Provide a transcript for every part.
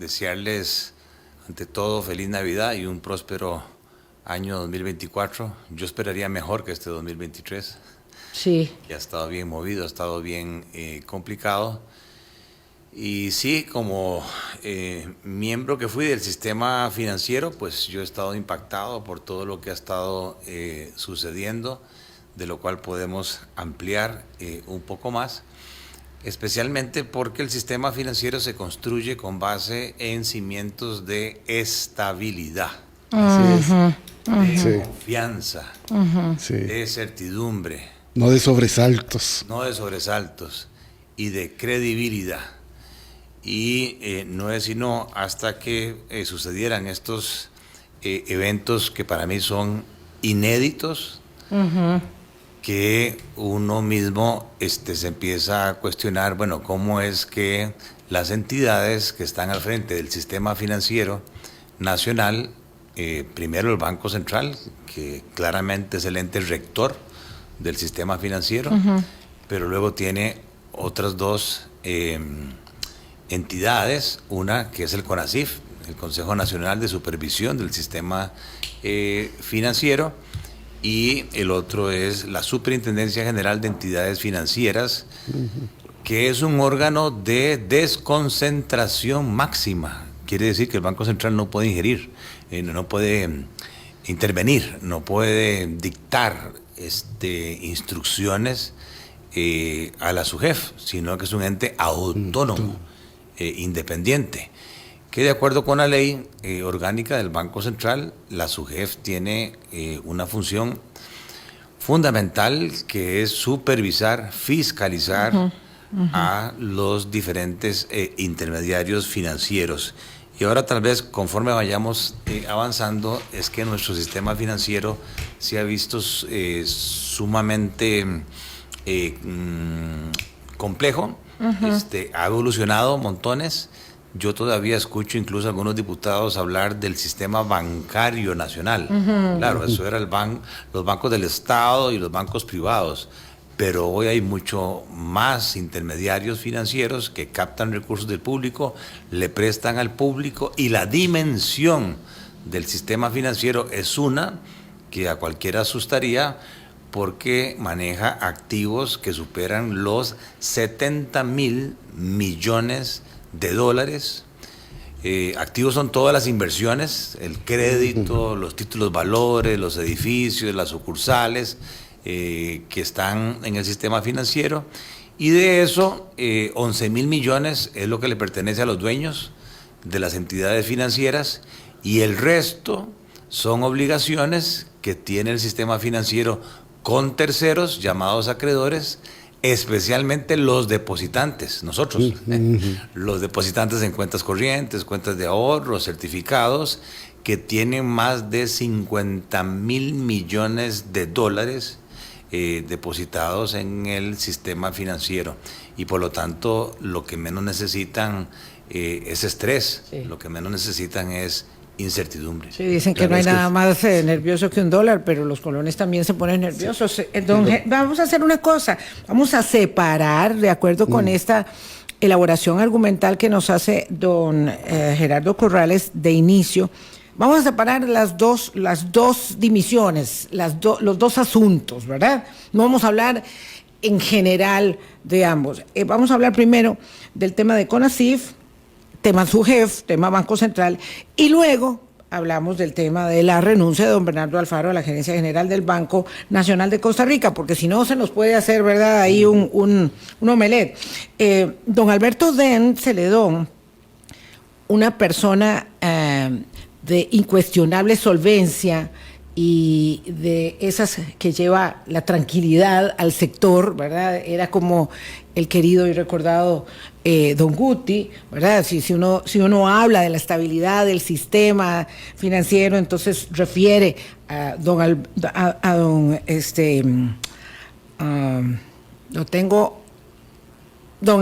desearles ante todo feliz Navidad y un próspero año 2024. Yo esperaría mejor que este 2023. Sí. Que ha estado bien movido, ha estado bien complicado. Y sí, como miembro que fui del sistema financiero, pues yo he estado impactado por todo lo que ha estado sucediendo, de lo cual podemos ampliar un poco más, especialmente porque el sistema financiero se construye con base en cimientos de estabilidad, de confianza, de certidumbre. No de sobresaltos. No de sobresaltos y de credibilidad. Y no es sino hasta que sucedieran estos eventos que para mí son inéditos, que uno mismo se empieza a cuestionar, bueno, cómo es que las entidades que están al frente del sistema financiero nacional, primero el Banco Central, que claramente es el ente rector del sistema financiero, pero luego tiene otras dos entidades, una que es el CONACYF, el Consejo Nacional de Supervisión del Sistema Financiero, y el otro es la Superintendencia General de Entidades Financieras, que es un órgano de desconcentración máxima. Quiere decir que el Banco Central no puede ingerir, no puede intervenir, no puede dictar instrucciones a la SUGEF, sino que es un ente autónomo, independiente, que de acuerdo con la ley orgánica del Banco Central, la SUGEF tiene una función fundamental, que es supervisar, fiscalizar a los diferentes intermediarios financieros. Y ahora tal vez conforme vayamos avanzando, es que nuestro sistema financiero se ha visto sumamente complejo, ha evolucionado montones. Yo todavía escucho incluso a algunos diputados hablar del sistema bancario nacional. Claro, eso era los bancos del Estado y los bancos privados. Pero hoy hay mucho más intermediarios financieros que captan recursos del público, le prestan al público, y la dimensión del sistema financiero es una que a cualquiera asustaría, porque maneja activos que superan los 70,000 millones de dólares. Activos son todas las inversiones, el crédito, los títulos valores, los edificios, las sucursales, que están en el sistema financiero, y de eso 11,000 millones es lo que le pertenece a los dueños de las entidades financieras, y el resto son obligaciones que tiene el sistema financiero con terceros llamados acreedores, especialmente los depositantes, nosotros, los depositantes en cuentas corrientes, cuentas de ahorro, certificados, que tienen más de 50,000 millones de dólares depositados en el sistema financiero, y por lo tanto lo que menos necesitan es estrés, lo que menos necesitan es incertidumbre. Sí, dicen que no hay nada más nervioso que un dólar, pero los colones también se ponen nerviosos. Vamos a hacer una cosa, vamos a separar, de acuerdo con esta elaboración argumental que nos hace don Gerardo Corrales de inicio. Vamos a separar las dos dimisiones, los dos asuntos, ¿verdad? No vamos a hablar en general de ambos. Vamos a hablar primero del tema de CONACYF, tema SUGEF, tema Banco Central, y luego hablamos del tema de la renuncia de don Bernardo Alfaro a la gerencia general del Banco Nacional de Costa Rica, porque si no se nos puede hacer, ¿verdad?, ahí un omelet. Don Alberto Den Celedón, una persona de incuestionable solvencia y de esas que lleva la tranquilidad al sector, ¿verdad? Era como el querido y recordado don Guti, ¿verdad? Si uno habla de la estabilidad del sistema financiero, entonces refiere a don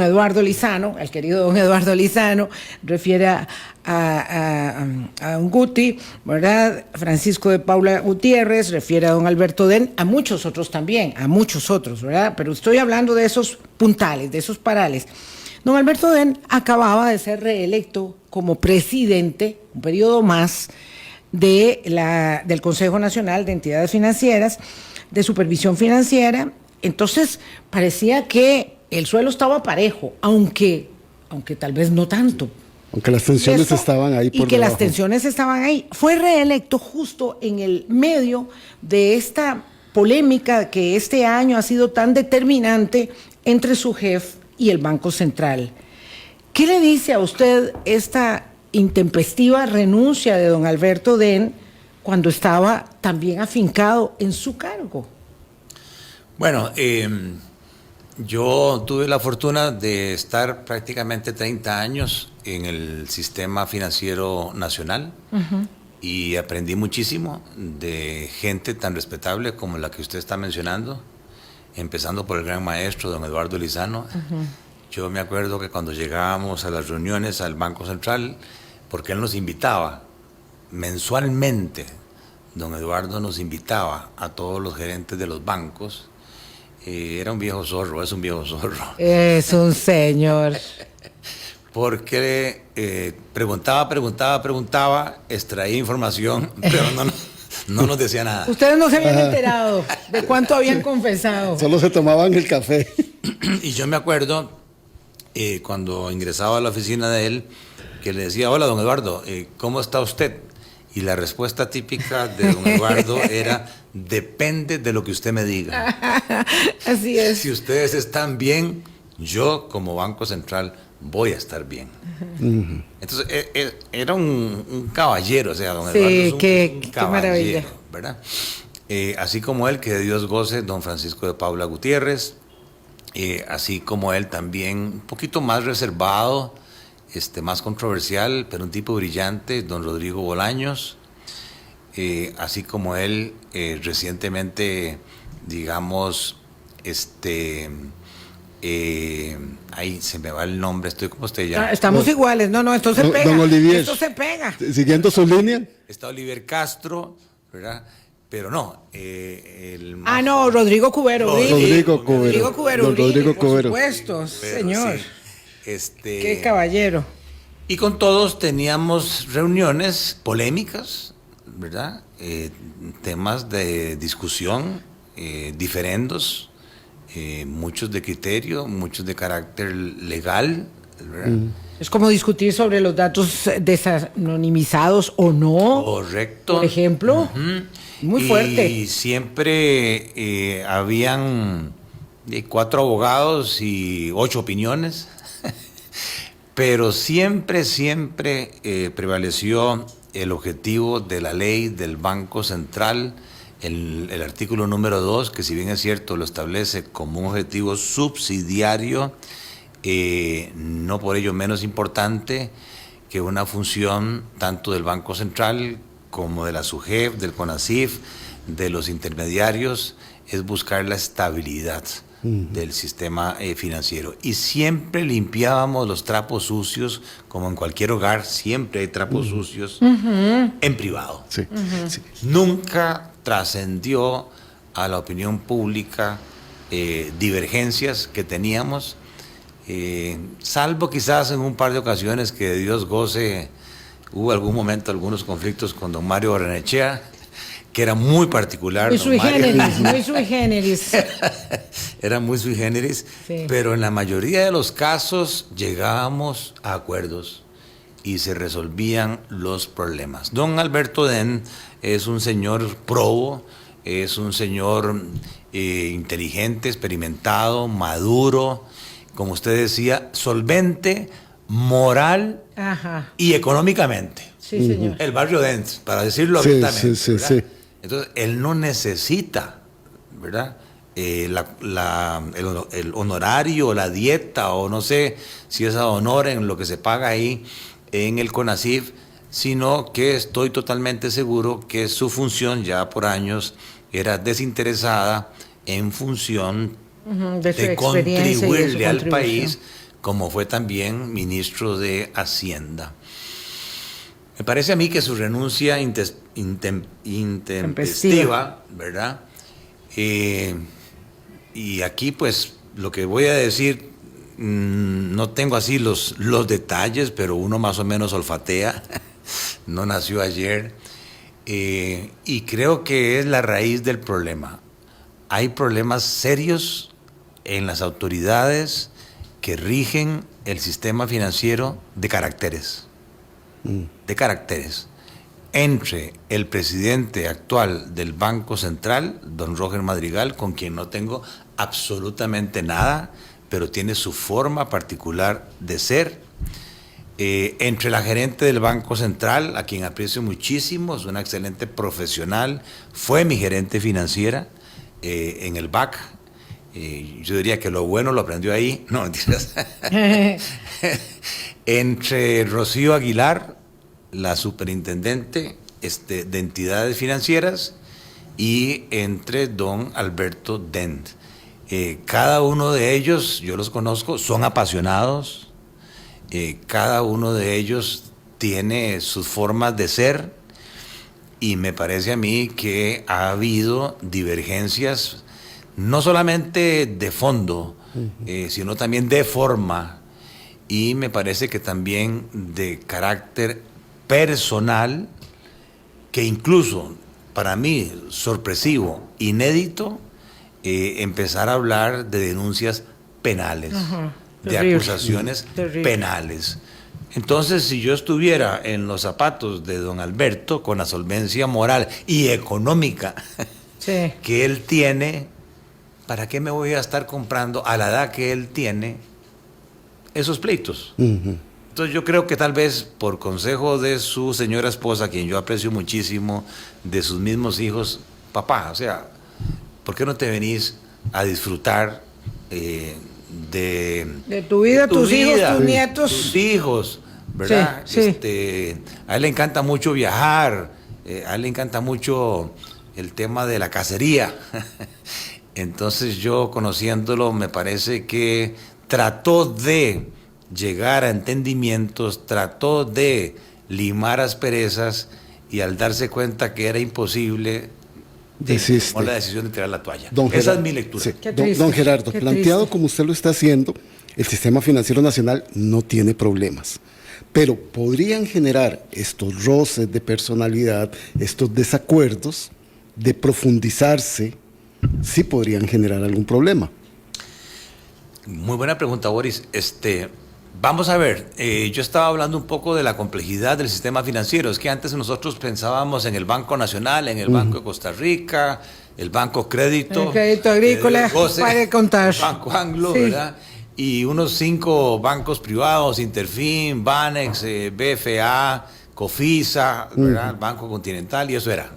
Eduardo Lizano, al querido don Eduardo Lizano, refiere a don Guti, ¿verdad? Francisco de Paula Gutiérrez, refiere a don Alberto Den, a muchos otros también, ¿verdad? Pero estoy hablando de esos puntales, de esos parales. Don Alberto Den acababa de ser reelecto como presidente, un periodo más, del Consejo Nacional de Entidades Financieras, de Supervisión Financiera. Entonces parecía que el suelo estaba parejo, aunque tal vez no tanto. Aunque las tensiones estaban ahí por Y que debajo. las tensiones estaban ahí. Fue reelecto justo en el medio de esta polémica que este año ha sido tan determinante entre su jefe y el Banco Central. ¿Qué le dice a usted esta intempestiva renuncia de don Alberto Den cuando estaba también afincado en su cargo? Bueno, yo tuve la fortuna de estar prácticamente 30 años en el sistema financiero nacional y aprendí muchísimo de gente tan respetable como la que usted está mencionando, empezando por el gran maestro, don Eduardo Lizano. Yo me acuerdo que cuando llegábamos a las reuniones al Banco Central, porque él nos invitaba mensualmente, don Eduardo nos invitaba a todos los gerentes de los bancos. Era un viejo zorro, es un viejo zorro. Es un señor. Porque preguntaba, extraía información, pero no nos decía nada. Ustedes no se habían enterado de cuánto habían confesado. Solo se tomaban el café. Y yo me acuerdo cuando ingresaba a la oficina de él, que le decía: hola, don Eduardo, ¿cómo está usted? Y la respuesta típica de don Eduardo era: depende de lo que usted me diga. Así es. Si ustedes están bien, yo como Banco Central voy a estar bien. Entonces era un caballero, o sea, don Eduardo es un qué caballero, maravilla. ¿verdad? Así como él, que de Dios goce, don Francisco de Paula Gutiérrez, así como él también, un poquito más reservado, más controversial, pero un tipo brillante, don Rodrigo Bolaños, así como él, recientemente, digamos, ahí se me va el nombre, estoy como usted ya. Estamos iguales, no, esto se pega. Don Olivier. Esto se pega. Siguiendo su línea. Está Oliver Castro, ¿verdad? Pero no, No, Rodrigo Cubero. Rodrigo Cubero. Rodrigo Cubero. Don Rodrigo por Cubero. supuesto, Pero señor. sí, Qué caballero. Y con todos teníamos reuniones polémicas, ¿verdad? Temas de discusión, diferendos, muchos de criterio, muchos de carácter legal, ¿verdad? Es como discutir sobre los datos desanonimizados o no. Correcto. Por ejemplo. Muy fuerte. Y siempre habían 4 abogados y 8 opiniones. Pero siempre prevaleció el objetivo de la ley del Banco Central, el artículo número 2, que si bien es cierto lo establece como un objetivo subsidiario, no por ello menos importante que una función tanto del Banco Central como de la SUGEF, del CONACYF, de los intermediarios, es buscar la estabilidad del sistema financiero. Y siempre limpiábamos los trapos sucios, como en cualquier hogar, siempre hay trapos sucios, en privado. Sí, sí. Nunca trascendió a la opinión pública divergencias que teníamos, salvo quizás en un par de ocasiones que de Dios goce, hubo algún momento algunos conflictos con don Mario Barrenechea, que era muy particular. Muy sui generis. Era muy sui generis, Sí. pero en la mayoría de los casos llegábamos a acuerdos y se resolvían los problemas. Don Alberto Den es un señor probo, es un señor inteligente, experimentado, maduro, como usted decía, solvente, moral y económicamente. Sí, señor. El barrio Dent, para decirlo Sí, abiertamente. sí, ¿verdad? sí. Entonces, él no necesita, ¿verdad? El honorario, la dieta, o no sé si es a honor en lo que se paga ahí en el CONACYF, sino que estoy totalmente seguro que su función ya por años era desinteresada en función De su de experiencia y de su contribuirle al contribución. país, como fue también ministro de Hacienda. Me parece a mí que su renuncia intempestiva, ¿verdad? Y aquí pues lo que voy a decir no tengo así los detalles, pero uno más o menos olfatea. No nació ayer. Y creo que es la raíz del problema. Hay problemas serios en las autoridades que rigen el sistema financiero de caracteres. De caracteres. Entre el presidente actual del Banco Central, don Roger Madrigal, con quien no tengo absolutamente nada, pero tiene su forma particular de ser. Entre la gerente del Banco Central, a quien aprecio muchísimo, es una excelente profesional, fue mi gerente financiera en el BAC. Yo diría que lo bueno lo aprendió ahí. No, mentiras. Entre Rocío Aguilar, la superintendente de entidades financieras, y entre don Alberto Dent. Cada uno de ellos, yo los conozco, son apasionados. Cada uno de ellos tiene sus formas de ser, y me parece a mí que ha habido divergencias no solamente de fondo, sino también de forma, y me parece que también de carácter personal, que incluso para mí sorpresivo, inédito, empezar a hablar de denuncias penales. Ajá. De terrible. Acusaciones terrible. Penales. Entonces, si yo estuviera en los zapatos de don Alberto, con la solvencia moral y económica sí. que él tiene, ¿para qué me voy a estar comprando a la edad que él tiene esos pleitos? Entonces yo creo que tal vez por consejo de su señora esposa, a quien yo aprecio muchísimo, de sus mismos hijos, papá, o sea, ¿por qué no te venís a disfrutar de tu vida, tus hijos, tus nietos? Tus hijos, ¿verdad? Sí, a él le encanta mucho viajar, a él le encanta mucho el tema de la cacería. Entonces yo, conociéndolo, me parece que trató de llegar a entendimientos, trató de limar asperezas, y al darse cuenta que era imposible, tomó la decisión de tirar la toalla. Esa es mi lectura. Sí. Don Gerardo, planteado como usted lo está haciendo, el sistema financiero nacional no tiene problemas, pero podrían generar estos roces de personalidad, estos desacuerdos, de profundizarse, sí podrían generar algún problema. Muy buena pregunta, Boris. Vamos a ver, yo estaba hablando un poco de la complejidad del sistema financiero. Es que antes nosotros pensábamos en el Banco Nacional, en el Banco de Costa Rica, el Banco Crédito. El Crédito Agrícola, para contar. El Banco Anglo, sí. ¿Verdad? Y unos 5 bancos privados, Interfin, Banex, BFA, Cofisa, ¿verdad? El Banco Continental, y eso era.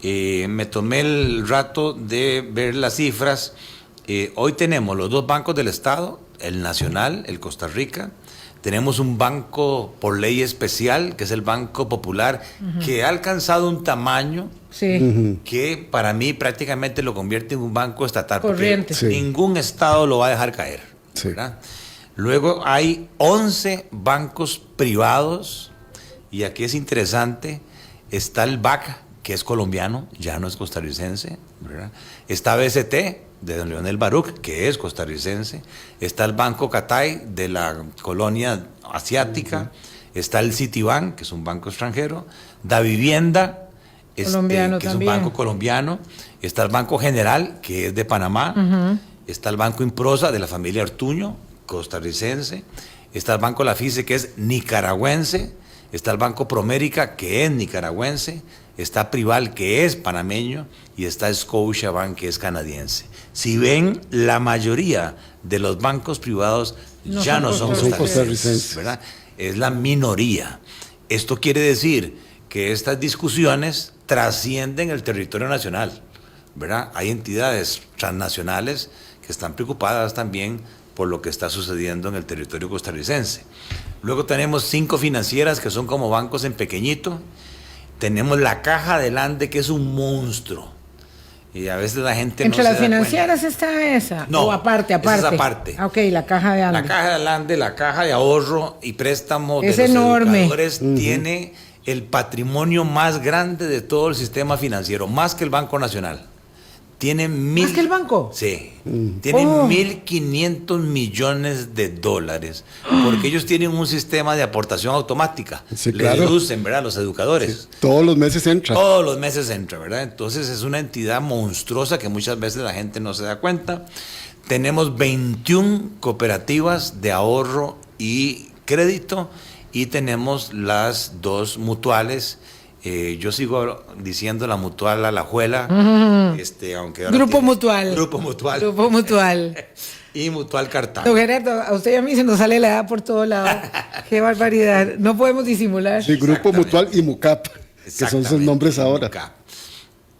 Me tomé el rato de ver las cifras. Hoy tenemos los 2 bancos del Estado, el Nacional, el Costa Rica. Tenemos un banco por ley especial, que es el Banco Popular, que ha alcanzado un tamaño que para mí prácticamente lo convierte en un banco estatal. Corriente. Porque ningún Estado lo va a dejar caer. Sí. ¿Verdad? Luego hay 11 bancos privados, y aquí es interesante, está el BAC, que es colombiano, ya no es costarricense, ¿verdad? Está BCT, de don Leonel Baruch, que es costarricense. Está el Banco Catay, de la colonia asiática. Está el Citibank, que es un banco extranjero. Davivienda, que es un banco colombiano. Está el Banco General, que es de Panamá. Está el Banco Improsa, de la familia Ortuño, costarricense. Está el Banco Lafice, que es nicaragüense. Está el Banco Promérica, que es nicaragüense. Está Prival, que es panameño, y está Scotiabank, que es canadiense. Si ven, la mayoría de los bancos privados ya no son costarricenses, ¿verdad? Es la minoría. Esto quiere decir que estas discusiones trascienden el territorio nacional, ¿verdad? Hay entidades transnacionales que están preocupadas también por lo que está sucediendo en el territorio costarricense. Luego tenemos 5 financieras que son como bancos en pequeñito. Tenemos la Caja del Ande, que es un monstruo. Y a veces la gente ¿Entre las financieras está esa? No, ¿o aparte? Esa es aparte. Ok, la Caja de Ande. La Caja del Ande, la Caja de Ahorro y Préstamo es de los enorme. Educadores, tiene el patrimonio más grande de todo el sistema financiero, más que el Banco Nacional. tiene ¿Más que el banco? Sí, tienen 1.500 millones de dólares, porque ellos tienen un sistema de aportación automática. Sí, Le claro. deducen, ¿verdad? Los educadores. Sí, todos los meses entra. Todos los meses entra, ¿verdad? Entonces es una entidad monstruosa que muchas veces la gente no se da cuenta. Tenemos 21 cooperativas de ahorro y crédito y tenemos las 2 mutuales. Yo sigo diciendo la mutual Alajuela, aunque ahora Grupo Mutual. Grupo Mutual. Grupo Mutual. Y Mutual Cartago. Don Gerardo, a usted y a mí se nos sale la edad por todos lados. Qué barbaridad. No podemos disimular. Sí, Grupo Mutual y MUCAP, que son sus nombres ahora.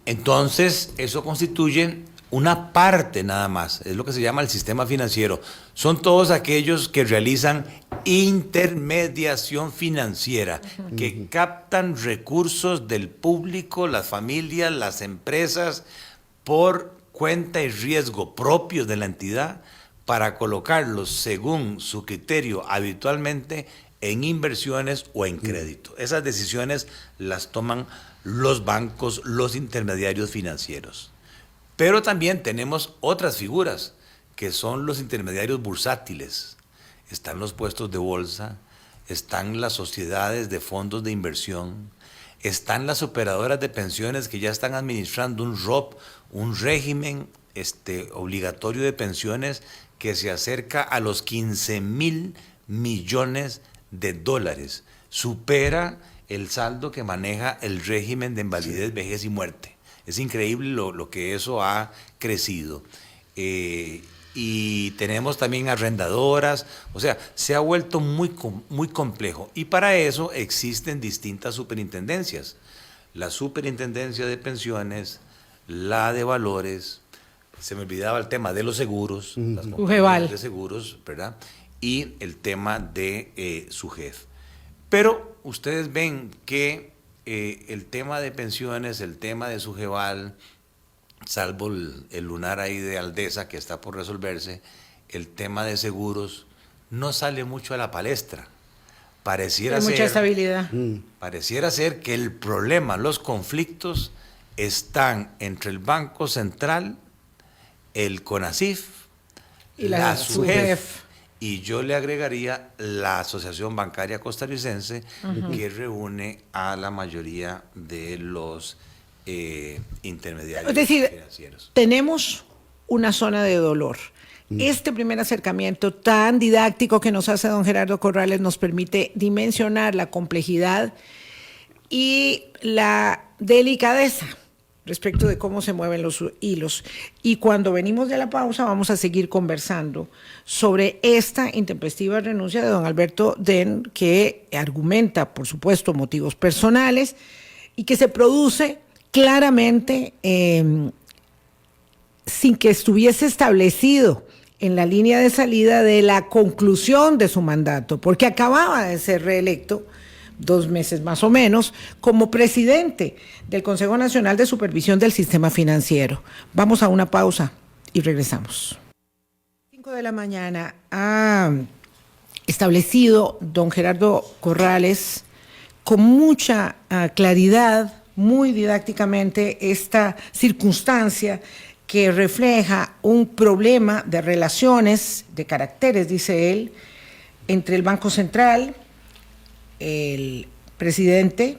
Entonces, eso constituye una parte nada más, es lo que se llama el sistema financiero. Son todos aquellos que realizan intermediación financiera, que captan recursos del público, las familias, las empresas, por cuenta y riesgo propios de la entidad, para colocarlos según su criterio habitualmente en inversiones o en crédito. Esas decisiones las toman los bancos, los intermediarios financieros. Pero también tenemos otras figuras, que son los intermediarios bursátiles. Están los puestos de bolsa, están las sociedades de fondos de inversión, están las operadoras de pensiones que ya están administrando un ROP, un régimen obligatorio de pensiones que se acerca a los 15.000 millones de dólares. Supera el saldo que maneja el régimen de invalidez, vejez y muerte. Es increíble lo que eso ha crecido. Y tenemos también arrendadoras, o sea, se ha vuelto muy complejo. Y para eso existen distintas superintendencias. La superintendencia de pensiones, la de valores, se me olvidaba el tema de los seguros, las compañías de seguros, ¿verdad? Y el tema de SUGEF. Pero ustedes ven que el tema de pensiones, el tema de SUGEVAL, salvo el lunar ahí de Aldesa que está por resolverse, el tema de seguros no sale mucho a la palestra. Pareciera ser, mucha estabilidad. Pareciera ser que el problema, los conflictos están entre el Banco Central, el CONACYF, y la SUGEF. Y yo le agregaría la Asociación Bancaria Costarricense, que reúne a la mayoría de los intermediarios financieros. Tenemos una zona de dolor. Este primer acercamiento tan didáctico que nos hace don Gerardo Corrales nos permite dimensionar la complejidad y la delicadeza respecto de cómo se mueven los hilos. Y cuando venimos de la pausa vamos a seguir conversando sobre esta intempestiva renuncia de don Alberto Den, que argumenta, por supuesto, motivos personales y que se produce claramente sin que estuviese establecido en la línea de salida de la conclusión de su mandato, porque acababa de ser reelecto 2 meses más o menos, como presidente del Consejo Nacional de Supervisión del Sistema Financiero. Vamos a una pausa y regresamos. 5 de la mañana ha establecido don Gerardo Corrales con mucha claridad, muy didácticamente, esta circunstancia que refleja un problema de relaciones, de caracteres, dice él, entre el Banco Central, el presidente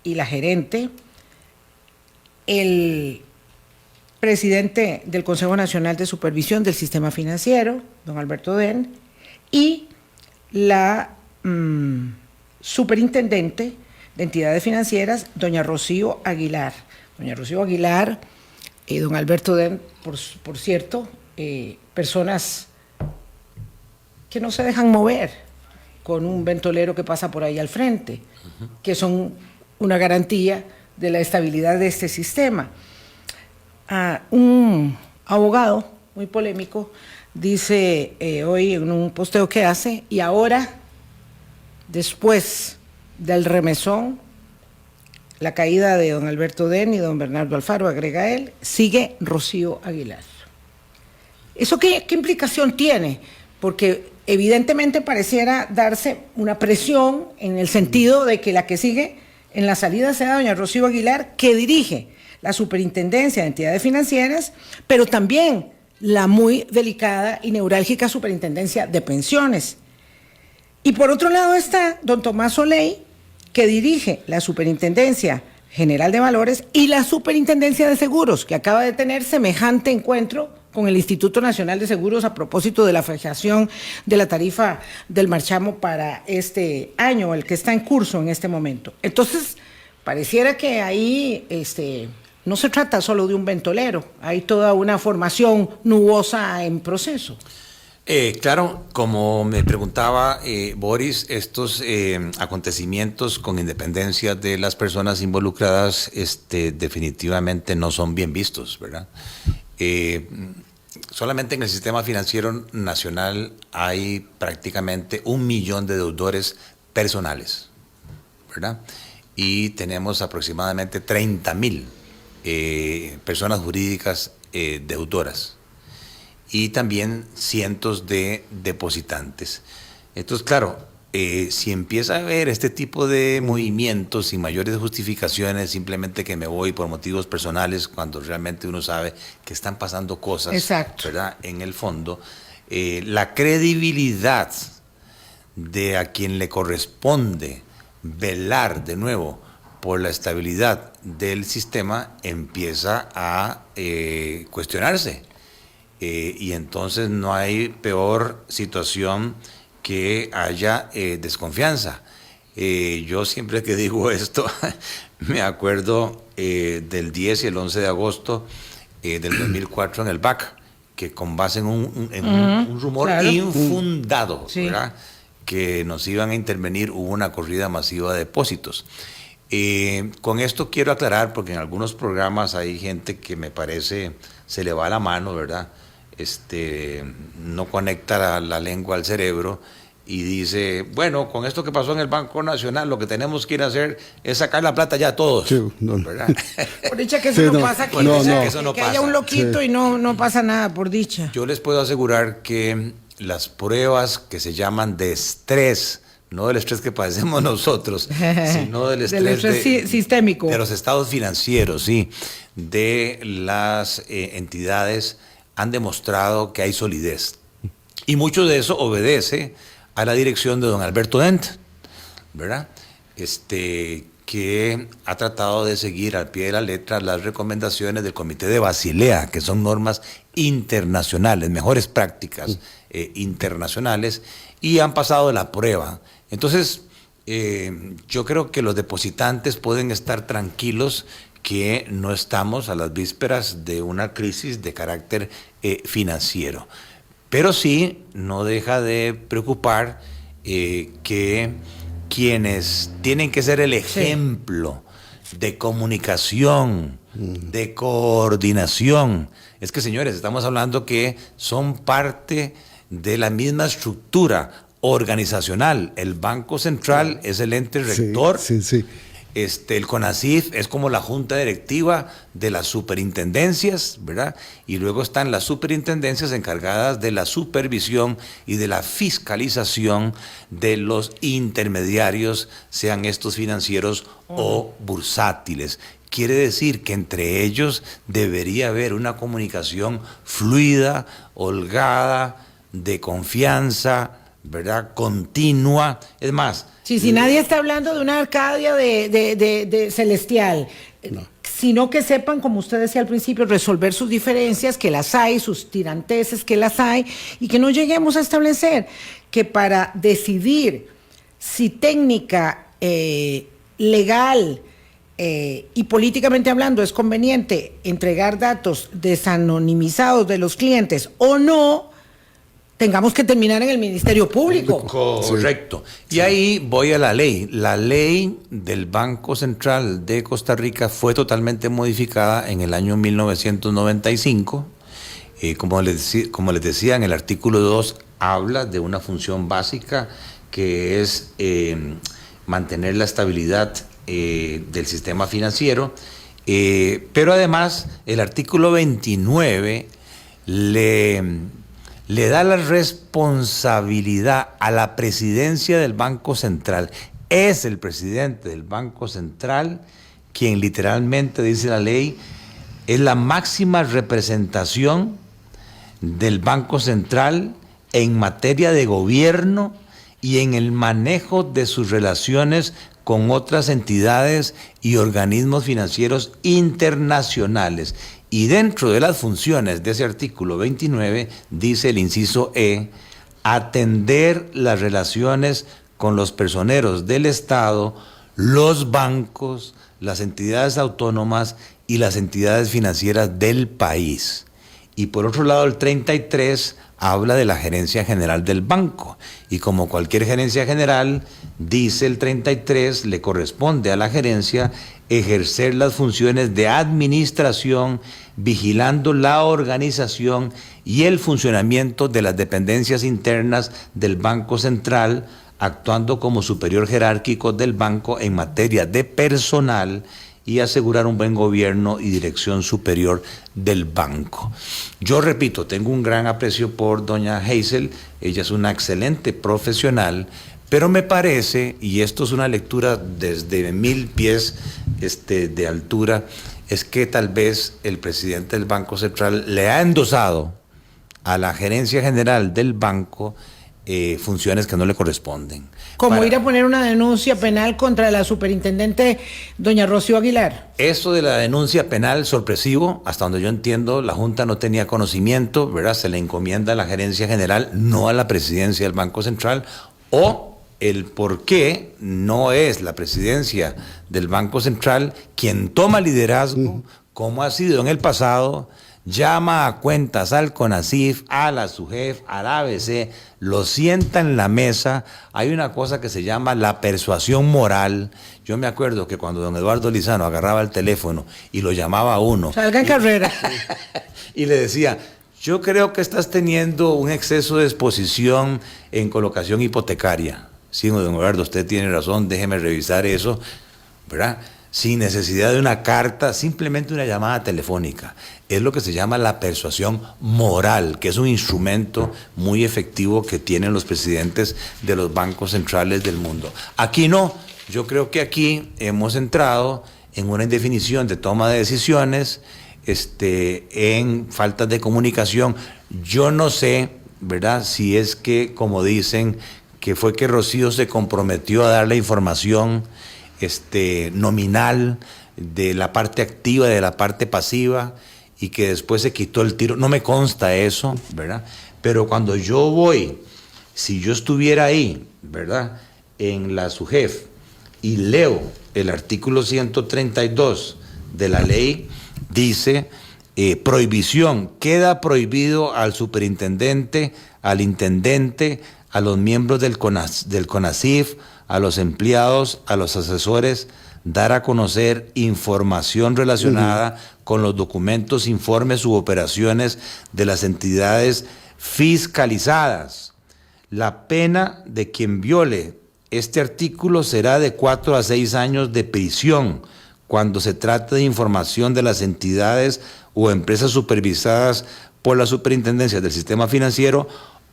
y la gerente, el presidente del Consejo Nacional de Supervisión del Sistema Financiero, don Alberto Den, y la superintendente de entidades financieras, doña Rocío Aguilar. Doña Rocío Aguilar, don Alberto Den, por cierto, personas que no se dejan mover con un ventolero que pasa por ahí al frente, que son una garantía de la estabilidad de este sistema. Un abogado muy polémico dice hoy en un posteo que hace, y ahora, después del remesón, la caída de don Alberto Den y don Bernardo Alfaro, agrega él, sigue Rocío Aguilar. ¿Eso qué implicación tiene? Porque evidentemente pareciera darse una presión en el sentido de que la que sigue en la salida sea doña Rocío Aguilar, que dirige la Superintendencia de Entidades Financieras, pero también la muy delicada y neurálgica Superintendencia de Pensiones. Y por otro lado está don Tomás Soleil, que dirige la Superintendencia General de Valores y la Superintendencia de Seguros, que acaba de tener semejante encuentro con el Instituto Nacional de Seguros a propósito de la fijación de la tarifa del marchamo para este año, el que está en curso en este momento. Entonces, pareciera que ahí no se trata solo de un ventolero, hay toda una formación nubosa en proceso. Claro, como me preguntaba Boris, estos acontecimientos, con independencia de las personas involucradas, definitivamente no son bien vistos, ¿verdad? Solamente en el sistema financiero nacional hay prácticamente 1 millón de deudores personales, ¿verdad? Y tenemos aproximadamente 30,000 personas jurídicas deudoras. Y también cientos de depositantes. Entonces, claro, si empieza a haber este tipo de movimientos sin mayores justificaciones, simplemente que me voy por motivos personales, cuando realmente uno sabe que están pasando cosas, exacto, ¿verdad? En el fondo, la credibilidad de a quien le corresponde velar de nuevo por la estabilidad del sistema empieza a cuestionarse. Y entonces no hay peor situación que haya desconfianza. Yo siempre que digo esto, me acuerdo del 10 y el 11 de agosto del 2004 en el BAC, que con base en un rumor claro, infundado, sí, ¿verdad?, que nos iban a intervenir, hubo una corrida masiva de depósitos. Con esto quiero aclarar, porque en algunos programas hay gente que me parece se le va la mano, ¿verdad? No conecta la lengua al cerebro y dice, bueno, con esto que pasó en el Banco Nacional, lo que tenemos que ir a hacer es sacar la plata ya a todos. Sí, ¿verdad? Por dicha que eso sí, no pasa aquí, que haya un loquito, sí, y no pasa nada, por dicha. Yo les puedo asegurar que las pruebas que se llaman de estrés, no del estrés que padecemos nosotros, sino del estrés sistémico, de los estados financieros, sí, de las entidades, han demostrado que hay solidez. Y mucho de eso obedece a la dirección de don Alberto Dent, ¿verdad? Que ha tratado de seguir al pie de la letra las recomendaciones del Comité de Basilea, que son normas internacionales, mejores prácticas internacionales, y han pasado la prueba. Entonces, yo creo que los depositantes pueden estar tranquilos que no estamos a las vísperas de una crisis de carácter financiero. Pero sí no deja de preocupar que quienes tienen que ser el ejemplo, sí, de comunicación, de coordinación, es que, señores, estamos hablando que son parte de la misma estructura organizacional. El Banco Central es el ente rector. Sí, sí, sí. El CONACYT es como la junta directiva de las superintendencias, ¿verdad? Y luego están las superintendencias encargadas de la supervisión y de la fiscalización de los intermediarios, sean estos financieros o bursátiles. Quiere decir que entre ellos debería haber una comunicación fluida, holgada, de confianza, ¿verdad?, continua. Es más, si nadie está hablando de una Arcadia de celestial, no, sino que sepan, como usted decía al principio, resolver sus diferencias, que las hay, sus tiranteses, que las hay, y que no lleguemos a establecer que para decidir si técnica, legal y políticamente hablando es conveniente entregar datos desanonimizados de los clientes o no, tengamos que terminar en el Ministerio Público. Correcto. Y ahí voy a la ley. La ley del Banco Central de Costa Rica fue totalmente modificada en el año 1995. Como les decía, en el artículo 2 habla de una función básica que es mantener la estabilidad del sistema financiero. Pero además, el artículo 29 le da la responsabilidad a la presidencia del Banco Central. Es el presidente del Banco Central quien literalmente, dice la ley, es la máxima representación del Banco Central en materia de gobierno y en el manejo de sus relaciones con otras entidades y organismos financieros internacionales. Y dentro de las funciones de ese artículo 29, dice el inciso E, atender las relaciones con los personeros del Estado, los bancos, las entidades autónomas y las entidades financieras del país. Y por otro lado, el 33 habla de la gerencia general del banco. Y como cualquier gerencia general, dice el 33, le corresponde a la gerencia ejercer las funciones de administración, vigilando la organización y el funcionamiento de las dependencias internas del Banco Central, actuando como superior jerárquico del banco en materia de personal y asegurar un buen gobierno y dirección superior del banco. Yo repito, tengo un gran aprecio por doña Hazel, ella es una excelente profesional, pero me parece, y esto es una lectura desde 1000 pies de altura, es que tal vez el presidente del Banco Central le ha endosado a la gerencia general del banco funciones que no le corresponden. Como ir a poner una denuncia penal contra la superintendente doña Rocío Aguilar. Eso de la denuncia penal sorpresivo, hasta donde yo entiendo, la Junta no tenía conocimiento, ¿verdad? Se le encomienda a la gerencia general, no a la presidencia del Banco Central, o el por qué no es la presidencia del Banco Central quien toma liderazgo, como ha sido en el pasado, llama a cuentas al CONACYF, a la SUGEF, al ABC, lo sienta en la mesa. Hay una cosa que se llama la persuasión moral. Yo me acuerdo que cuando don Eduardo Lizano agarraba el teléfono y lo llamaba a uno. Salga en carrera. Y le decía, yo creo que estás teniendo un exceso de exposición en colocación hipotecaria. Sí, don Eduardo, usted tiene razón, déjeme revisar eso, ¿verdad? Sin necesidad de una carta, simplemente una llamada telefónica. Es lo que se llama la persuasión moral, que es un instrumento muy efectivo que tienen los presidentes de los bancos centrales del mundo. Aquí no, yo creo que aquí hemos entrado en una indefinición de toma de decisiones, en falta de comunicación. Yo no sé, ¿verdad?, si es que, como dicen, que fue que Rocío se comprometió a dar la información nominal de la parte activa, de la parte pasiva, y que después se quitó el tiro. No me consta eso, ¿verdad? Pero cuando yo voy, si yo estuviera ahí, ¿verdad?, en la SUGEF, y leo el artículo 132 de la ley, dice, prohibición, queda prohibido al superintendente, al intendente, a los miembros del CONACYF, a los empleados, a los asesores, dar a conocer información relacionada con los documentos, informes u operaciones de las entidades fiscalizadas. La pena de quien viole este artículo será de 4 a 6 años de prisión cuando se trate de información de las entidades o empresas supervisadas por la superintendencia del sistema financiero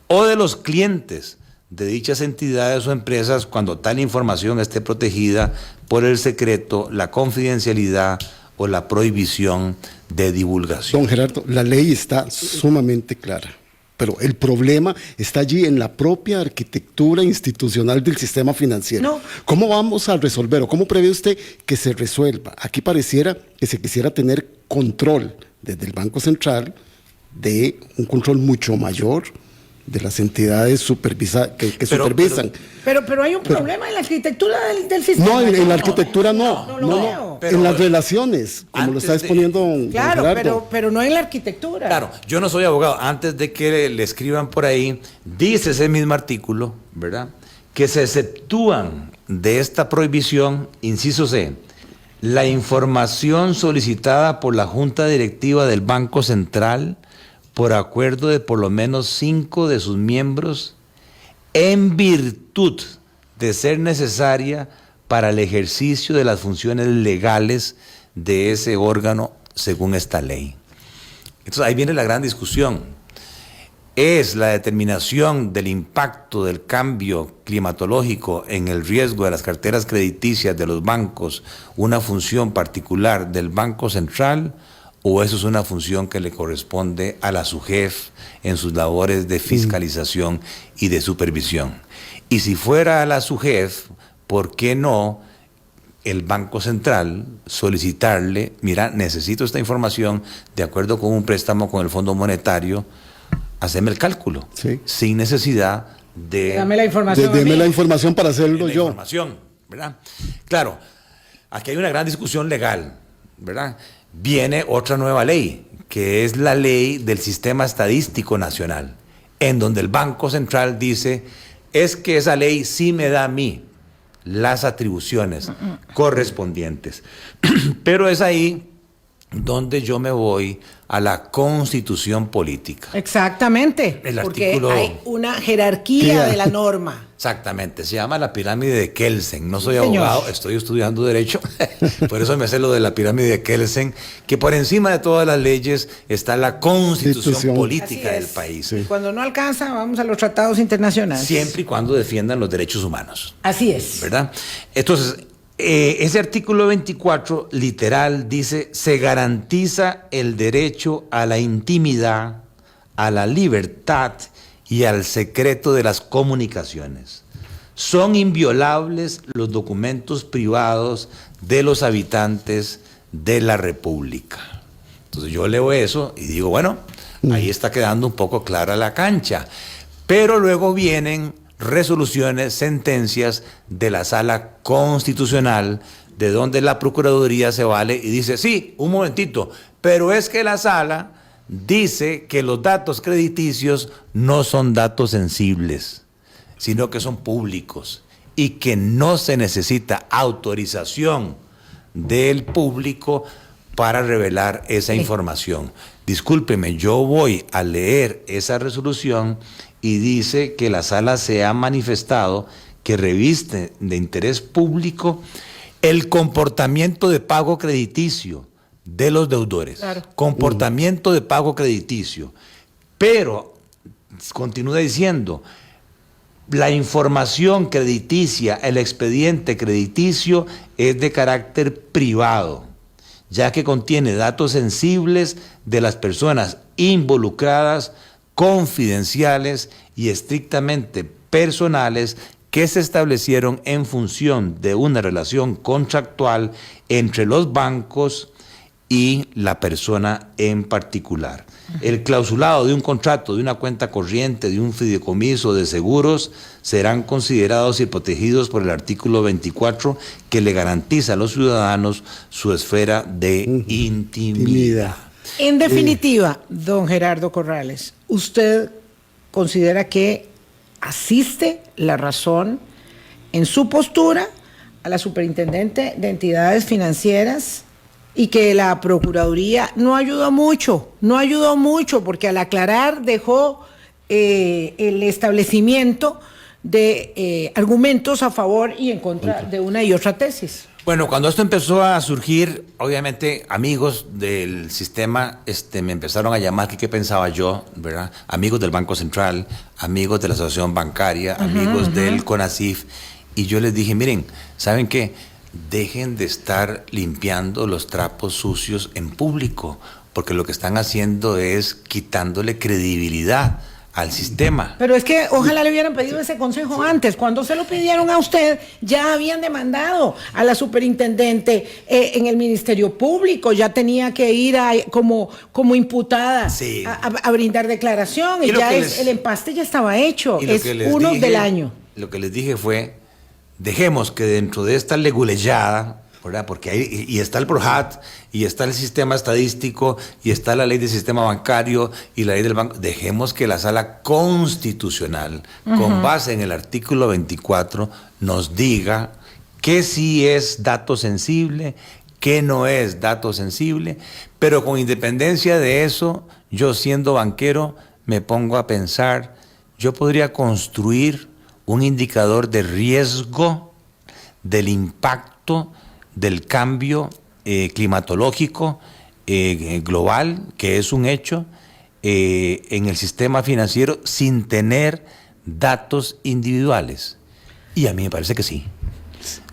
o de los clientes de dichas entidades o empresas cuando tal información esté protegida por el secreto, la confidencialidad o la prohibición de divulgación. Don Gerardo, la ley está sumamente clara, pero el problema está allí en la propia arquitectura institucional del sistema financiero. No. ¿Cómo vamos a resolver o cómo prevé usted que se resuelva? Aquí pareciera que se quisiera tener control desde el Banco Central, de un control mucho mayor de las entidades que supervisan. Pero hay un problema en la arquitectura del sistema. No, en la arquitectura no. En las relaciones, como lo está exponiendo don Gerardo. Pero no en la arquitectura. Claro, yo no soy abogado. Antes de que le escriban por ahí, dice ese mismo artículo, ¿verdad?, que se exceptúan de esta prohibición, inciso C, la información solicitada por la Junta Directiva del Banco Central por acuerdo de por lo menos 5 de sus miembros, en virtud de ser necesaria para el ejercicio de las funciones legales de ese órgano según esta ley. Entonces ahí viene la gran discusión. es la determinación del impacto del cambio climatológico en el riesgo de las carteras crediticias de los bancos una función particular del Banco Central, o eso es una función que le corresponde a la SUGEF en sus labores de fiscalización y de supervisión? Y si fuera a la SUGEF, ¿por qué no el Banco Central solicitarle, mira, necesito esta información de acuerdo con un préstamo con el Fondo Monetario, haceme el cálculo, sí, sin necesidad de... Dame la información. Deme la información para hacerlo la yo. Información, ¿verdad? Claro, aquí hay una gran discusión legal, ¿verdad? Viene otra nueva ley, que es la ley del Sistema Estadístico Nacional, en donde el Banco Central dice, es que esa ley sí me da a mí las atribuciones correspondientes. Pero es ahí donde yo me voy a la Constitución política. Exactamente, El porque artículo... hay una jerarquía de la norma. Exactamente, se llama la pirámide de Kelsen. No soy Señor. abogado, estoy estudiando Derecho, por eso me sé lo de la pirámide de Kelsen, que por encima de todas las leyes está la Constitución política del país. Sí. Cuando no alcanza, vamos a los tratados internacionales. Siempre y cuando defiendan los derechos humanos. Así es. ¿Verdad? Entonces, ese artículo 24 literal dice, se garantiza el derecho a la intimidad, a la libertad y al secreto de las comunicaciones. Son inviolables los documentos privados de los habitantes de la República. Entonces yo leo eso y digo, bueno, ahí está quedando un poco clara la cancha. Pero luego vienen resoluciones, sentencias de la Sala Constitucional, de donde la Procuraduría se vale y dice, sí, un momentito, pero es que la Sala dice que los datos crediticios no son datos sensibles, sino que son públicos y que no se necesita autorización del público para revelar esa información. Discúlpeme, yo voy a leer esa resolución y dice que la Sala se ha manifestado que reviste de interés público el comportamiento de pago crediticio de los deudores. Claro. Comportamiento de pago crediticio. Pero, continúa diciendo, la información crediticia, el expediente crediticio es de carácter privado, ya que contiene datos sensibles de las personas involucradas, confidenciales y estrictamente personales que se establecieron en función de una relación contractual entre los bancos y la persona en particular. El clausulado de un contrato, de una cuenta corriente, de un fideicomiso, de seguros, serán considerados y protegidos por el artículo 24, que le garantiza a los ciudadanos su esfera de intimidad. En definitiva, don Gerardo Corrales, ¿usted considera que asiste la razón en su postura a la superintendente de entidades financieras y que la Procuraduría no ayudó mucho, porque al aclarar dejó el establecimiento de argumentos a favor y en contra de una y otra tesis? Bueno, cuando esto empezó a surgir, obviamente amigos del sistema me empezaron a llamar que qué pensaba yo, ¿verdad? Amigos del Banco Central, amigos de la Asociación Bancaria, amigos del CONACYF, y yo les dije, miren, ¿saben qué? Dejen de estar limpiando los trapos sucios en público, porque lo que están haciendo es quitándole credibilidad al sistema. Pero es que ojalá le hubieran pedido ese consejo antes. Cuando se lo pidieron a usted, ya habían demandado a la superintendente en el Ministerio Público, ya tenía que ir como imputada Sí. a brindar declaración, y ya el empaste ya estaba hecho, Y lo es que les uno dije, del año. Lo que les dije fue, dejemos que dentro de esta leguleyada, ¿verdad? Porque ahí y está el PROJAT, y está el sistema estadístico, y está la ley del sistema bancario, y la ley del banco, dejemos que la Sala Constitucional, con base en el artículo 24, nos diga qué sí es dato sensible, qué no es dato sensible, pero con independencia de eso, yo siendo banquero, me pongo a pensar, yo podría construir un indicador de riesgo del impacto del cambio climatológico global, que es un hecho, en el sistema financiero sin tener datos individuales? Y a mí me parece que sí.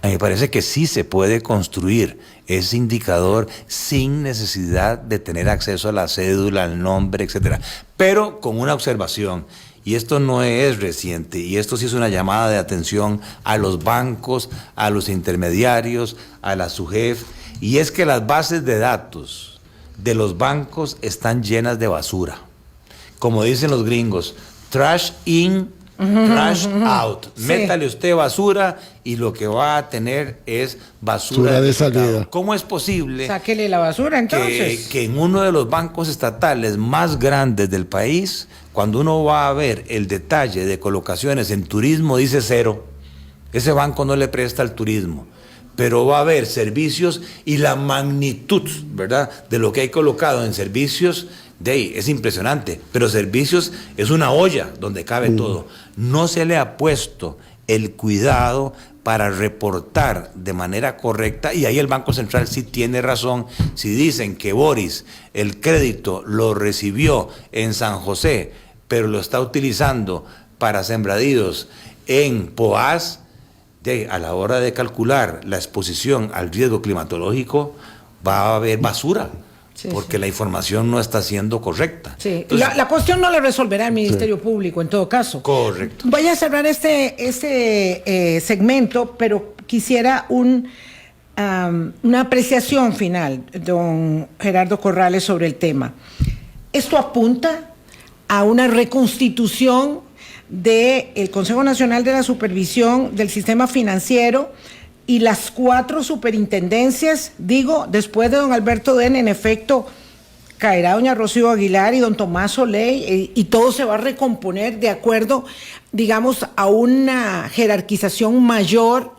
A mí me parece que sí se puede construir ese indicador sin necesidad de tener acceso a la cédula, al nombre, etcétera. Pero con una observación, y esto no es reciente, y esto sí es una llamada de atención a los bancos, a los intermediarios, a la SUGEF, y es que las bases de datos de los bancos están llenas de basura. Como dicen los gringos, trash in, trash out. Sí. Métale usted basura y lo que va a tener es basura de resultado. salida. ¿Cómo es posible Sáquele la basura entonces. que en uno de los bancos estatales más grandes del país, cuando uno va a ver el detalle de colocaciones en turismo, dice 0? Ese banco no le presta al turismo, pero va a haber servicios y la magnitud, ¿verdad?, de lo que hay colocado en servicios, de ahí, es impresionante, pero servicios es una olla donde cabe todo. No se le ha puesto el cuidado para reportar de manera correcta, y ahí el Banco Central sí tiene razón si dicen que Boris el crédito lo recibió en San José, pero lo está utilizando para sembradíos en Poás. A la hora de calcular la exposición al riesgo climatológico va a haber basura, porque la información no está siendo correcta. Sí. Entonces, La cuestión no la resolverá el Ministerio Público en todo caso. correcto. Voy a cerrar este segmento, pero quisiera una apreciación final, don Gerardo Corrales, sobre el tema. ¿Esto apunta a una reconstitución del Consejo Nacional de la Supervisión del Sistema Financiero y las 4 superintendencias? Digo, después de don Alberto Den, en efecto, caerá doña Rocío Aguilar y don Tomás Soleil, y todo se va a recomponer de acuerdo, digamos, a una jerarquización mayor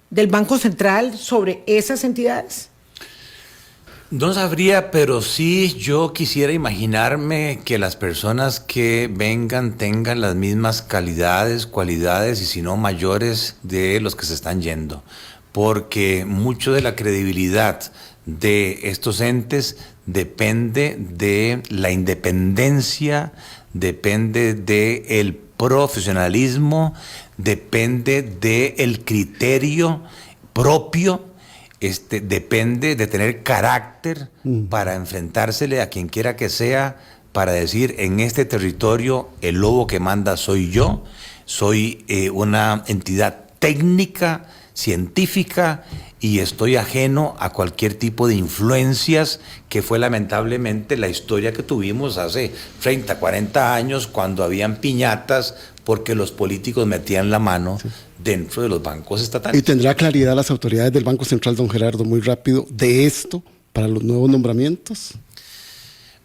del Banco Central sobre esas entidades. No sabría, pero sí yo quisiera imaginarme que las personas que vengan tengan las mismas cualidades y si no mayores de los que se están yendo, porque mucho de la credibilidad de estos entes depende de la independencia, depende del profesionalismo, depende del criterio propio. Depende de tener carácter para enfrentársele a quien quiera que sea, para decir, en este territorio el lobo que manda soy yo, soy una entidad técnica, científica, y estoy ajeno a cualquier tipo de influencias, que fue lamentablemente la historia que tuvimos hace 30, 40 años, cuando habían piñatas porque los políticos metían la mano dentro de los bancos estatales. ¿Y tendrá claridad las autoridades del Banco Central, don Gerardo, muy rápido, de esto para los nuevos nombramientos?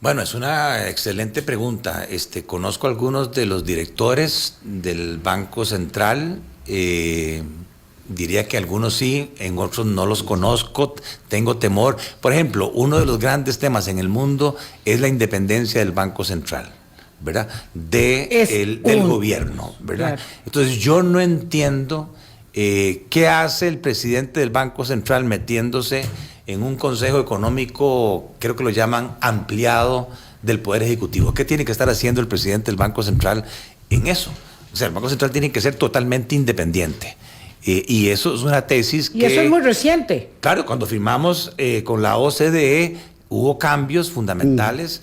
Bueno, es una excelente pregunta. Conozco algunos de los directores del Banco Central, diría que algunos sí, en otros no los conozco, tengo temor. Por ejemplo, uno de los grandes temas en el mundo es la independencia del Banco Central, ¿verdad? Del gobierno, ¿verdad? Claro. Entonces yo no entiendo qué hace el presidente del Banco Central metiéndose en un consejo económico, creo que lo llaman ampliado, del Poder Ejecutivo. ¿Qué tiene que estar haciendo el presidente del Banco Central en eso? O sea, el Banco Central tiene que ser totalmente independiente. Y eso es una tesis que... Y eso es muy reciente. Claro, cuando firmamos con la OCDE hubo cambios fundamentales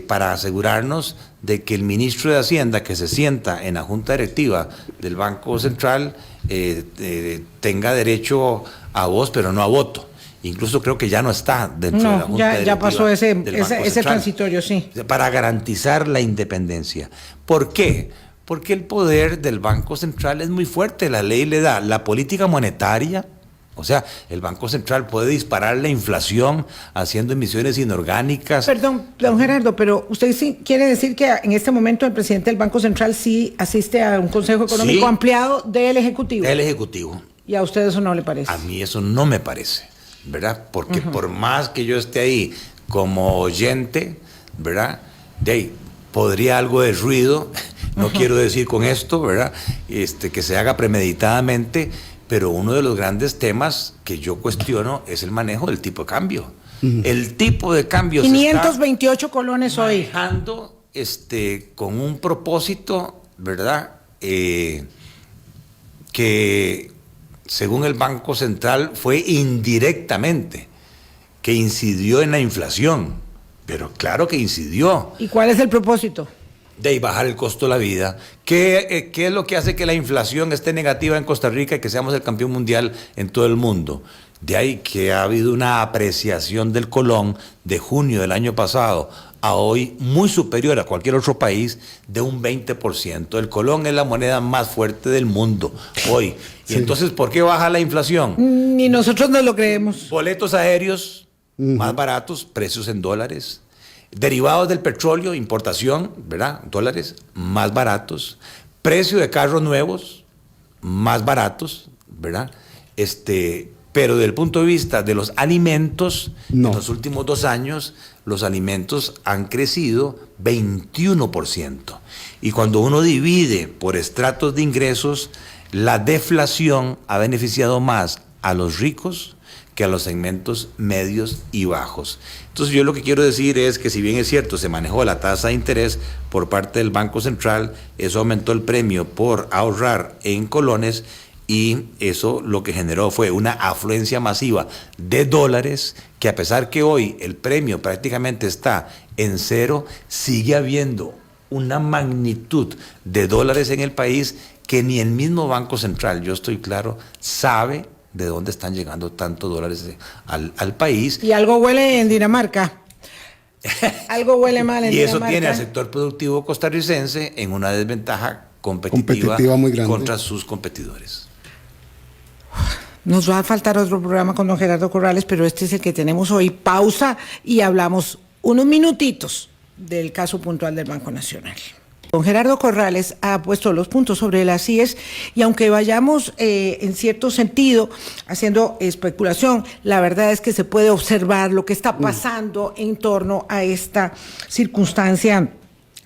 para asegurarnos de que el ministro de Hacienda que se sienta en la junta directiva del Banco Central tenga derecho a voz, pero no a voto. Incluso creo que ya no está dentro de la junta directiva. Ya pasó ese transitorio, sí. Para garantizar la independencia. ¿Por qué? Porque el poder del Banco Central es muy fuerte. La ley le da la política monetaria. O sea, el Banco Central puede disparar la inflación haciendo emisiones inorgánicas. Perdón, don Gerardo, pero usted sí quiere decir que en este momento el presidente del Banco Central sí asiste a un consejo económico ampliado del Ejecutivo. Del Ejecutivo. ¿Y a usted eso no le parece? A mí eso no me parece, ¿verdad? Porque por más que yo esté ahí como oyente, ¿verdad? De ahí podría algo de ruido, no quiero decir con esto, ¿verdad? Que se haga premeditadamente. Pero uno de los grandes temas que yo cuestiono es el manejo del tipo de cambio. El tipo de cambio 528 colones hoy. Manejando con un propósito, ¿verdad? Que según el Banco Central fue indirectamente, que incidió en la inflación, pero claro que incidió. ¿Y cuál es el propósito? De bajar el costo de la vida. ¿Qué es lo que hace que la inflación esté negativa en Costa Rica y que seamos el campeón mundial en todo el mundo? De ahí que ha habido una apreciación del colón de junio del año pasado a hoy muy superior a cualquier otro país de un 20%. El colón es la moneda más fuerte del mundo hoy. Y entonces, ¿por qué baja la inflación? Ni nosotros no lo creemos. Boletos aéreos más baratos, precios en dólares. Derivados del petróleo, importación, ¿verdad? Dólares más baratos. Precio de carros nuevos más baratos, ¿verdad? Pero desde el punto de vista de los alimentos, no. En los últimos 2 años, los alimentos han crecido 21%. Y cuando uno divide por estratos de ingresos, la deflación ha beneficiado más a los ricos que a los segmentos medios y bajos. Entonces yo lo que quiero decir es que si bien es cierto, se manejó la tasa de interés por parte del Banco Central, eso aumentó el premio por ahorrar en colones y eso lo que generó fue una afluencia masiva de dólares que a pesar que hoy el premio prácticamente está en cero, sigue habiendo una magnitud de dólares en el país que ni el mismo Banco Central, yo estoy claro, sabe de dónde están llegando tantos dólares al país. Y algo huele en Dinamarca. Algo huele mal en Dinamarca. Y eso Dinamarca. tiene al sector productivo costarricense en una desventaja competitiva muy grande contra sus competidores. Nos va a faltar otro programa con don Gerardo Corrales, pero este es el que tenemos hoy. Pausa y hablamos unos minutitos del caso puntual del Banco Nacional. Don Gerardo Corrales ha puesto los puntos sobre las IES y aunque vayamos en cierto sentido haciendo especulación, la verdad es que se puede observar lo que está pasando en torno a esta circunstancia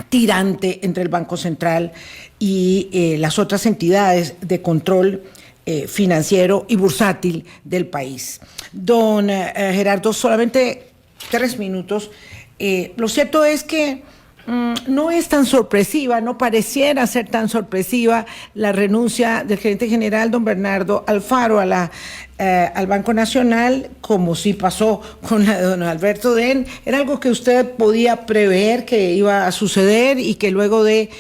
tirante entre el Banco Central y las otras entidades de control financiero y bursátil del país. Don Gerardo, solamente 3 minutos. Lo cierto es que no es tan sorpresiva, no pareciera ser tan sorpresiva la renuncia del gerente general, don Bernardo Alfaro, al Banco Nacional, como sí pasó con la de don Alberto Den. Era algo que usted podía prever que iba a suceder y que luego de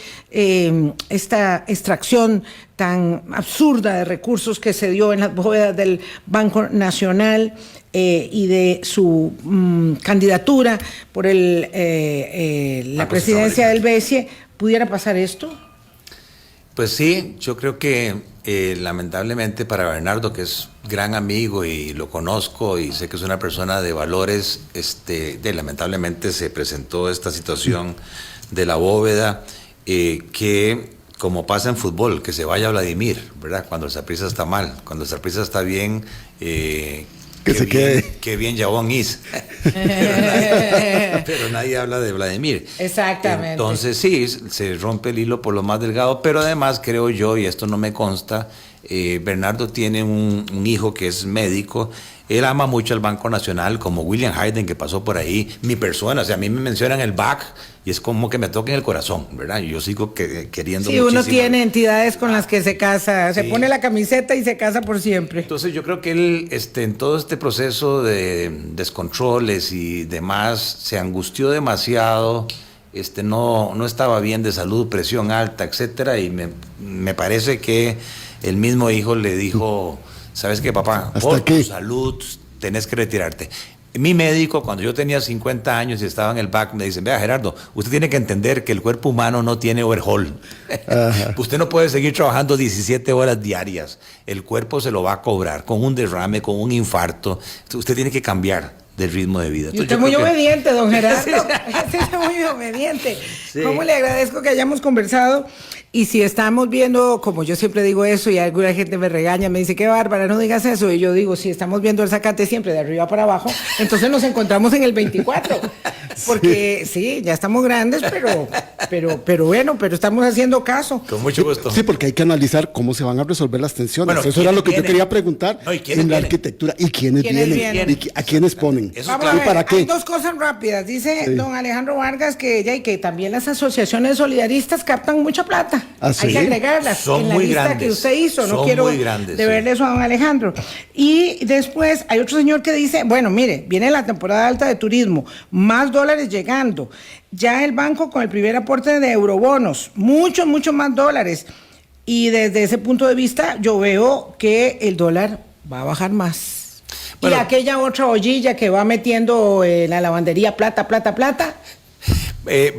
esta extracción tan absurda de recursos que se dio en las bóvedas del Banco Nacional y de su candidatura por la presidencia del BESIE, ¿pudiera pasar esto? Pues sí, yo creo que lamentablemente para Bernardo, que es gran amigo y lo conozco y sé que es una persona de valores, lamentablemente se presentó esta situación de la bóveda, que como pasa en fútbol, que se vaya Vladimir, ¿verdad? Cuando el Saprissa está mal, cuando el Saprissa está bien, que se quede. Qué bien Jabón is. Pero nadie habla de Vladimir. Exactamente. Entonces sí, se rompe el hilo por lo más delgado, pero además creo yo, y esto no me consta, Bernardo tiene un hijo que es médico. Él ama mucho al Banco Nacional, como William Hayden, que pasó por ahí, mi persona, o sea, a mí me mencionan el BAC y es como que me toca en el corazón, ¿verdad? Y yo sigo queriendo muchísimo. Sí, uno tiene entidades con las que se casa, sí. Se pone la camiseta y se casa por siempre. Entonces yo creo que él, en todo este proceso de descontroles y demás, se angustió demasiado, no estaba bien de salud, presión alta, etcétera, y me parece que el mismo hijo le dijo: ¿sabes qué, papá? Por tu salud tenés que retirarte. Mi médico, cuando yo tenía 50 años y estaba en el BAC, me dice: vea, Gerardo, usted tiene que entender que el cuerpo humano no tiene overhaul. Usted no puede seguir trabajando 17 horas diarias. El cuerpo se lo va a cobrar con un derrame, con un infarto. Usted tiene que cambiar del ritmo de vida. Y usted es muy obediente, don Gerardo. Usted es muy obediente. Sí. ¿Cómo le agradezco que hayamos conversado? Y si estamos viendo, como yo siempre digo eso, y alguna gente me regaña, me dice: qué bárbara, no digas eso. Y yo digo: si estamos viendo el zacate siempre de arriba para abajo, entonces nos encontramos en el 24. Porque sí, ya estamos grandes, pero pero bueno, pero estamos haciendo caso. Con mucho gusto. Sí, porque hay que analizar cómo se van a resolver las tensiones. Bueno, eso era lo que yo ¿quiénes quería preguntar no, ¿y quiénes en la vienen? arquitectura. ¿Y quiénes ¿Quiénes vienen? vienen? ¿A quiénes ponen? Eso Vamos claro. a ¿Y ver, para hay qué? dos cosas rápidas. Dice Sí. don Alejandro Vargas que también las asociaciones solidaristas captan mucha plata. ¿Ah, sí? Hay que agregarlas Son en la muy lista grandes. que usted hizo. No Son quiero muy grandes, deberle eso a don Alejandro. Y después hay otro señor que dice, bueno, mire, viene la temporada alta de turismo, más dólares llegando. Ya el banco con el primer aporte de eurobonos, muchos más dólares. Y desde ese punto de vista yo veo que el dólar va a bajar más. Bueno, y aquella otra ollilla que va metiendo la lavandería plata.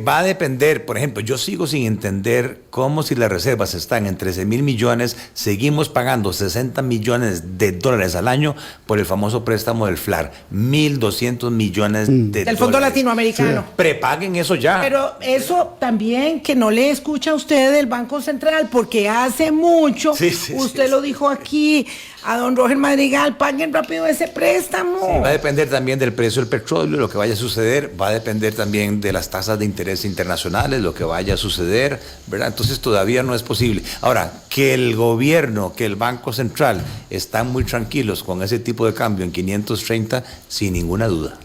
Va a depender, por ejemplo, yo sigo sin entender cómo si las reservas están en 13,000 millones, seguimos pagando 60 millones de dólares al año por el famoso préstamo del FLAR, 1.200 millones de dólares. Del Fondo Latinoamericano. Prepaguen eso ya. Pero eso también que no le escucha a usted del Banco Central, porque hace mucho, Sí, sí, usted sí, lo dijo aquí, a don Roger Madrigal, paguen rápido ese préstamo. Va a depender también del precio del petróleo, lo que vaya a suceder, va a depender también de las tasas de interés internacionales, lo que vaya a suceder, ¿verdad? Entonces todavía no es posible. Ahora, que el gobierno, que el Banco Central están muy tranquilos con ese tipo de cambio en 530, sin ninguna duda.